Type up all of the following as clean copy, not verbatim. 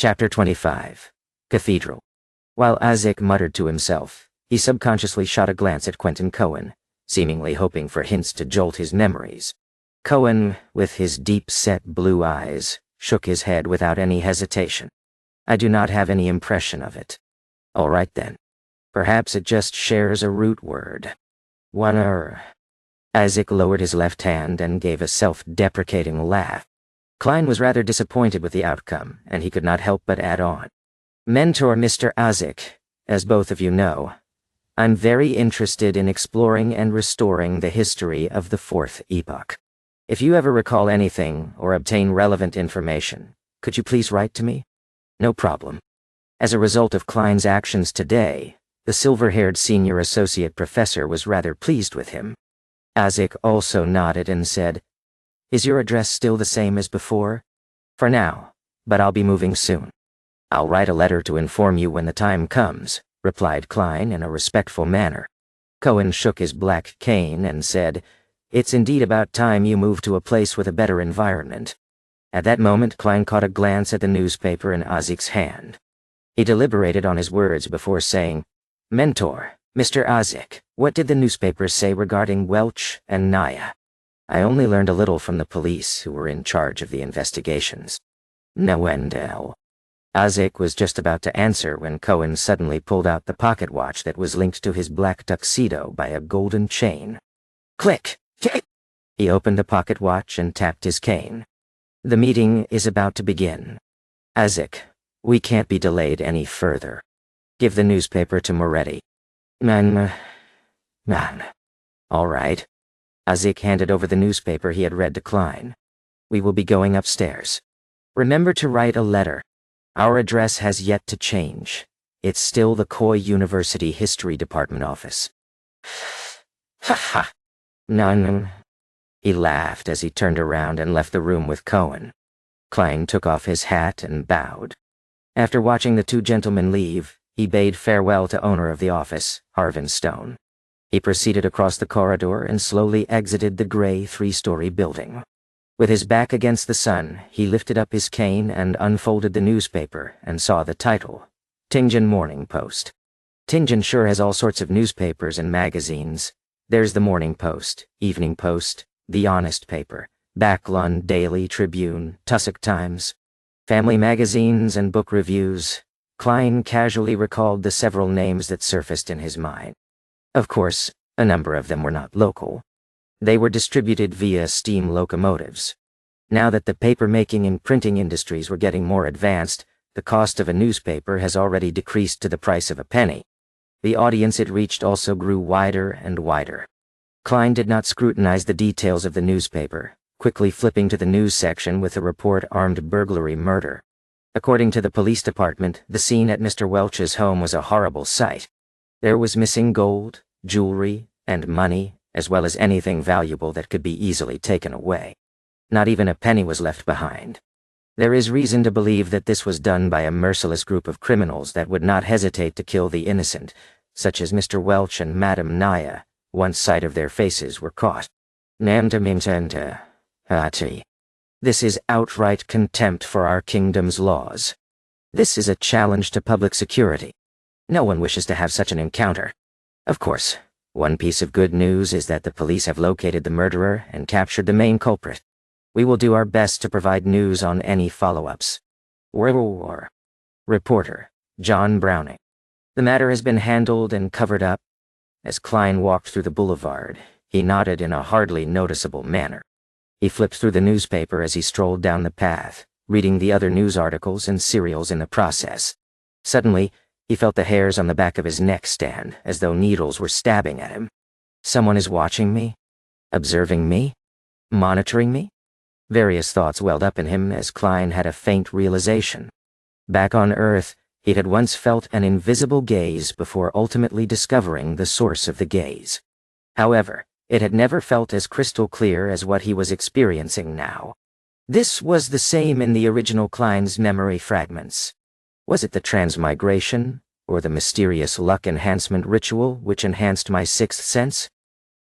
Chapter 25. Cathedral. While Isaac muttered to himself, he subconsciously shot a glance at Quentin Cohen, seemingly hoping for hints to jolt his memories. Cohen, with his deep-set blue eyes, shook his head without any hesitation. I do not have any impression of it. All right then. Perhaps it just shares a root word. Isaac lowered his left hand and gave a self-deprecating laugh. Klein was rather disappointed with the outcome, and he could not help but add on. Mentor Mr. Isaac, as both of you know, I'm very interested in exploring and restoring the history of the Fourth Epoch. If you ever recall anything or obtain relevant information, could you please write to me? No problem. As a result of Klein's actions today, the silver-haired senior associate professor was rather pleased with him. Isaac also nodded and said, Is your address still the same as before? For now, but I'll be moving soon. I'll write a letter to inform you when the time comes, replied Klein in a respectful manner. Cohen shook his black cane and said, It's indeed about time you moved to a place with a better environment. At that moment, Klein caught a glance at the newspaper in Isaac's hand. He deliberated on his words before saying, Mentor, Mr. Isaac, what did the newspapers say regarding Welch and Naya? I only learned a little from the police who were in charge of the investigations. No. Isaac was just about to answer when Cohen suddenly pulled out the pocket watch that was linked to his black tuxedo by a golden chain. Click! He opened the pocket watch and tapped his cane. The meeting is about to begin. Isaac, we can't be delayed any further. Give the newspaper to Moretti. Man. All right. Isaac handed over the newspaper he had read to Klein. We will be going upstairs. Remember to write a letter. Our address has yet to change. It's still the Coy University History Department office. Ha. None. He laughed as he turned around and left the room with Cohen. Klein took off his hat and bowed. After watching the two gentlemen leave, he bade farewell to owner of the office, Harvin Stone. He proceeded across the corridor and slowly exited the gray three-story building. With his back against the sun, he lifted up his cane and unfolded the newspaper and saw the title, Tingen Morning Post. Tingen sure has all sorts of newspapers and magazines. There's the Morning Post, Evening Post, The Honest Paper, Backlund Daily Tribune, Tussock Times, family magazines and book reviews. Klein casually recalled the several names that surfaced in his mind. Of course, a number of them were not local. They were distributed via steam locomotives. Now that the paper-making and printing industries were getting more advanced, the cost of a newspaper has already decreased to the price of a penny. The audience it reached also grew wider and wider. Klein did not scrutinize the details of the newspaper, quickly flipping to the news section with a report armed burglary murder. According to the police department, the scene at Mr. Welch's home was a horrible sight. There was missing gold, jewelry, and money, as well as anything valuable that could be easily taken away. Not even a penny was left behind. There is reason to believe that this was done by a merciless group of criminals that would not hesitate to kill the innocent, such as Mr. Welch and Madame Naya, once sight of their faces were caught. This is outright contempt for our kingdom's laws. This is a challenge to public security. No one wishes to have such an encounter. Of course, one piece of good news is that the police have located the murderer and captured the main culprit. We will do our best to provide news on any follow-ups. Reporter, John Browning. The matter has been handled and covered up. As Klein walked through the boulevard, he nodded in a hardly noticeable manner. He flipped through the newspaper as he strolled down the path, reading the other news articles and serials in the process. Suddenly, he felt the hairs on the back of his neck stand, as though needles were stabbing at him. Someone is watching me? Observing me? Monitoring me? Various thoughts welled up in him as Klein had a faint realization. Back on Earth, he had once felt an invisible gaze before ultimately discovering the source of the gaze. However, it had never felt as crystal clear as what he was experiencing now. This was the same in the original Klein's memory fragments. Was it the transmigration, or the mysterious luck enhancement ritual which enhanced my sixth sense?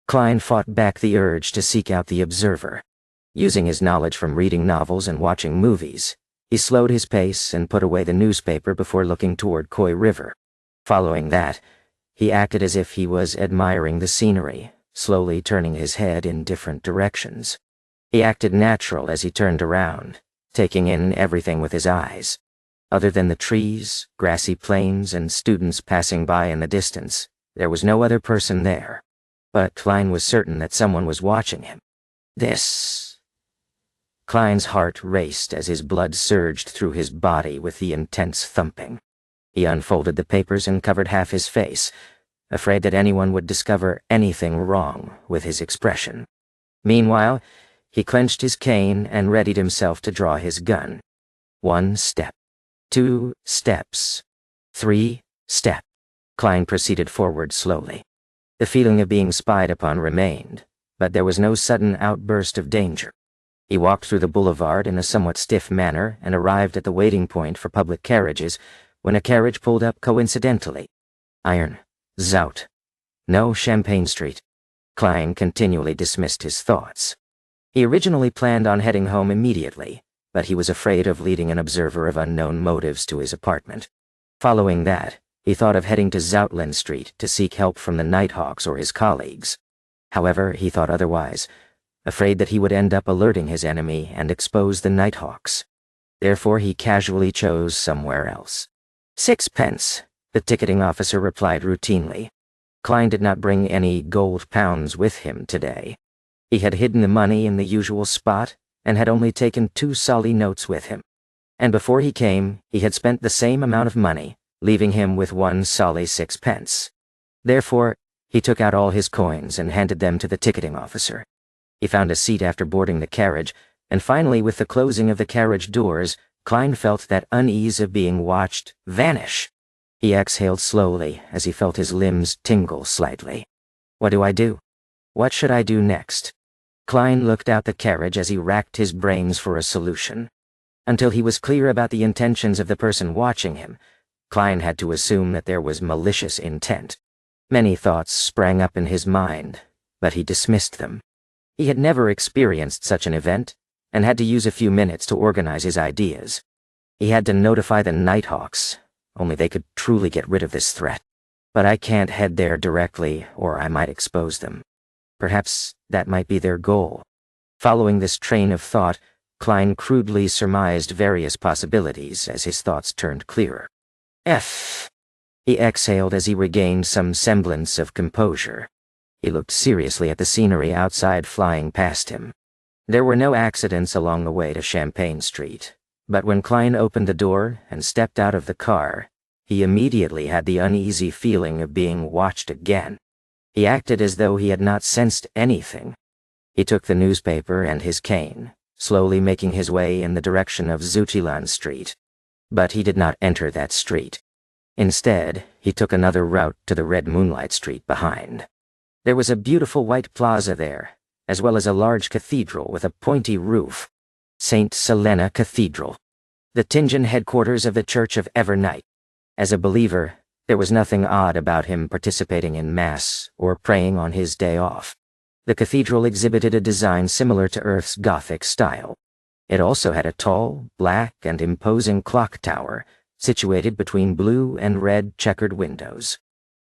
Klein fought back the urge to seek out the observer. Using his knowledge from reading novels and watching movies, He slowed his pace and put away the newspaper before looking toward Koi River. Following that, he acted as if he was admiring the scenery, slowly turning his head in different directions. He acted natural as he turned around, taking in everything with his eyes. Other than the trees, grassy plains, and students passing by in the distance, there was no other person there. But Klein was certain that someone was watching him. Klein's heart raced as his blood surged through his body with the intense thumping. He unfolded the papers and covered half his face, afraid that anyone would discover anything wrong with his expression. Meanwhile, he clenched his cane and readied himself to draw his gun. 1 step. 2 steps. 3 step. Klein proceeded forward slowly. The feeling of being spied upon remained, but there was no sudden outburst of danger. He walked through the boulevard in a somewhat stiff manner and arrived at the waiting point for public carriages when a carriage pulled up coincidentally. Iron. Zout. No Champagne Street. Klein continually dismissed his thoughts. He originally planned on heading home immediately, but he was afraid of leading an observer of unknown motives to his apartment. Following that, he thought of heading to Zoutland Street to seek help from the Nighthawks or his colleagues. However, he thought otherwise, afraid that he would end up alerting his enemy and expose the Nighthawks. Therefore, he casually chose somewhere else. 6 pence, the ticketing officer replied routinely. Klein did not bring any gold pounds with him today. He had hidden the money in the usual spot and had only taken 2 solly notes with him. And before he came, he had spent the same amount of money, leaving him with 1 solly 6 pence. Therefore, he took out all his coins and handed them to the ticketing officer. He found a seat after boarding the carriage, and finally, with the closing of the carriage doors, Klein felt that unease of being watched vanish. He exhaled slowly as he felt his limbs tingle slightly. What do I do? What should I do next? Klein looked out the carriage as he racked his brains for a solution. Until he was clear about the intentions of the person watching him, Klein had to assume that there was malicious intent. Many thoughts sprang up in his mind, but he dismissed them. He had never experienced such an event, and had to use a few minutes to organize his ideas. He had to notify the Nighthawks, only they could truly get rid of this threat. But I can't head there directly, or I might expose them. Perhaps that might be their goal. Following this train of thought, Klein crudely surmised various possibilities as his thoughts turned clearer. He exhaled as he regained some semblance of composure. He looked seriously at the scenery outside flying past him. There were no accidents along the way to Champagne Street, but when Klein opened the door and stepped out of the car, he immediately had the uneasy feeling of being watched again. He acted as though he had not sensed anything. He took the newspaper and his cane, slowly making his way in the direction of Zoutilan Street. But he did not enter that street. Instead, he took another route to the Red Moonlight Street behind. There was a beautiful white plaza there, as well as a large cathedral with a pointy roof. St. Selena Cathedral, the Tingen headquarters of the Church of Evernight. As a believer, there was nothing odd about him participating in Mass or praying on his day off. The cathedral exhibited a design similar to Earth's Gothic style. It also had a tall, black, and imposing clock tower situated between blue and red checkered windows.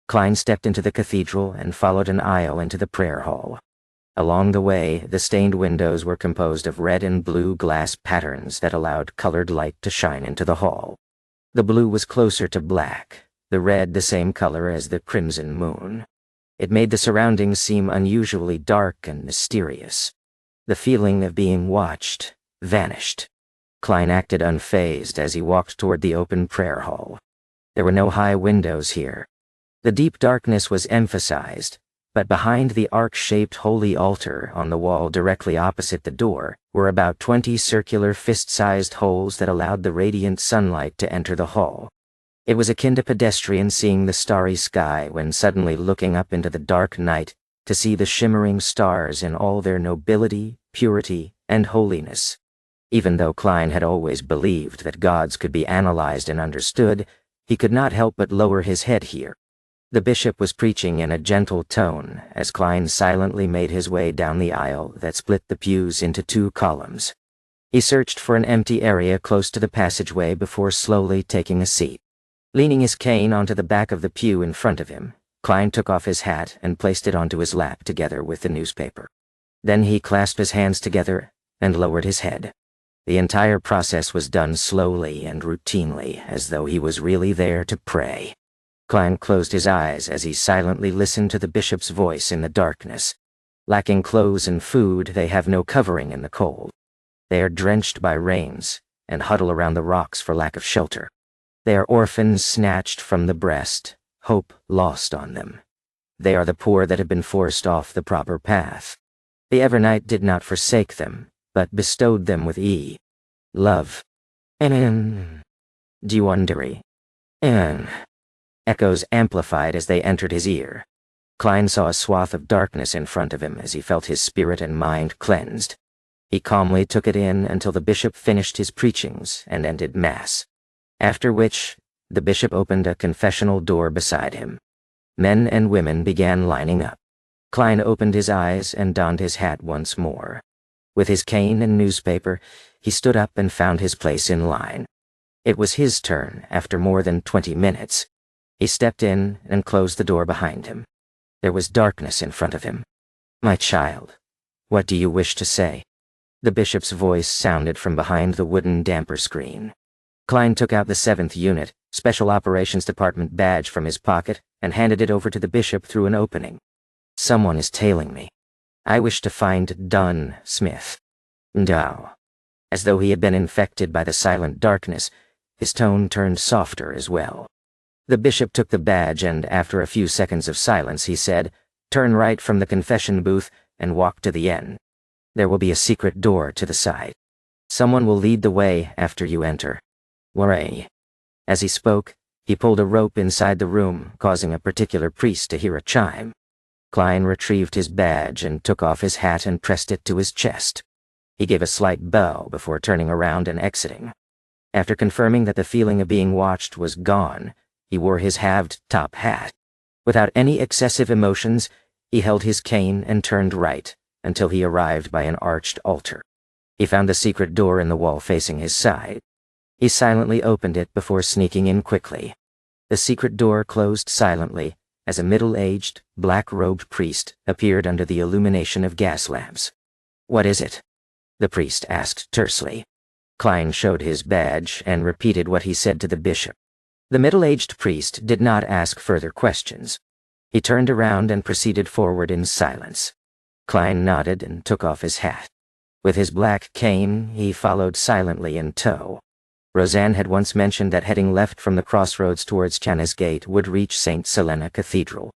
Klein stepped into the cathedral and followed an aisle into the prayer hall. Along the way, the stained windows were composed of red and blue glass patterns that allowed colored light to shine into the hall. The blue was closer to black, the red the same color as the crimson moon. It made the surroundings seem unusually dark and mysterious. The feeling of being watched vanished. Klein acted unfazed as he walked toward the open prayer hall. There were no high windows here. The deep darkness was emphasized, but behind the arc-shaped holy altar on the wall directly opposite the door were about 20 circular fist-sized holes that allowed the radiant sunlight to enter the hall. It was akin to pedestrians seeing the starry sky when suddenly looking up into the dark night to see the shimmering stars in all their nobility, purity, and holiness. Even though Klein had always believed that gods could be analyzed and understood, he could not help but lower his head here. The bishop was preaching in a gentle tone as Klein silently made his way down the aisle that split the pews into 2 columns. He searched for an empty area close to the passageway before slowly taking a seat. Leaning his cane onto the back of the pew in front of him, Klein took off his hat and placed it onto his lap together with the newspaper. Then he clasped his hands together and lowered his head. The entire process was done slowly and routinely, as though he was really there to pray. Klein closed his eyes as he silently listened to the bishop's voice in the darkness. Lacking clothes and food, they have no covering in the cold. They are drenched by rains and huddle around the rocks for lack of shelter. They are orphans snatched from the breast, hope lost on them. They are the poor that have been forced off the proper path. The Evernight did not forsake them, but bestowed them with love. Diwanderi. Echoes amplified as they entered his ear. Klein saw a swath of darkness in front of him as he felt his spirit and mind cleansed. He calmly took it in until the bishop finished his preachings and ended Mass, after which the bishop opened a confessional door beside him. Men and women began lining up. Klein opened his eyes and donned his hat once more. With his cane and newspaper, he stood up and found his place in line. It was his turn after more than 20 minutes. He stepped in and closed the door behind him. There was darkness in front of him. "My child, what do you wish to say?" The bishop's voice sounded from behind the wooden damper screen. Klein took out the 7th Unit, Special Operations Department badge from his pocket and handed it over to the bishop through an opening. "Someone is tailing me. I wish to find Dunn Smith." Ndao. As though he had been infected by the silent darkness, his tone turned softer as well. The bishop took the badge and, after a few seconds of silence, he said, "Turn right from the confession booth and walk to the end. There will be a secret door to the side. Someone will lead the way after you enter. Waray." As he spoke, he pulled a rope inside the room, causing a particular priest to hear a chime. Klein retrieved his badge and took off his hat and pressed it to his chest. He gave a slight bow before turning around and exiting. After confirming that the feeling of being watched was gone, he wore his halved top hat. Without any excessive emotions, he held his cane and turned right until he arrived by an arched altar. He found the secret door in the wall facing his side. He silently opened it before sneaking in quickly. The secret door closed silently as a middle-aged, black-robed priest appeared under the illumination of gas lamps. "What is it?" the priest asked tersely. Klein showed his badge and repeated what he said to the bishop. The middle-aged priest did not ask further questions. He turned around and proceeded forward in silence. Klein nodded and took off his hat. With his black cane, he followed silently in tow. Roseanne had once mentioned that heading left from the crossroads towards Channes Gate would reach St. Selena Cathedral.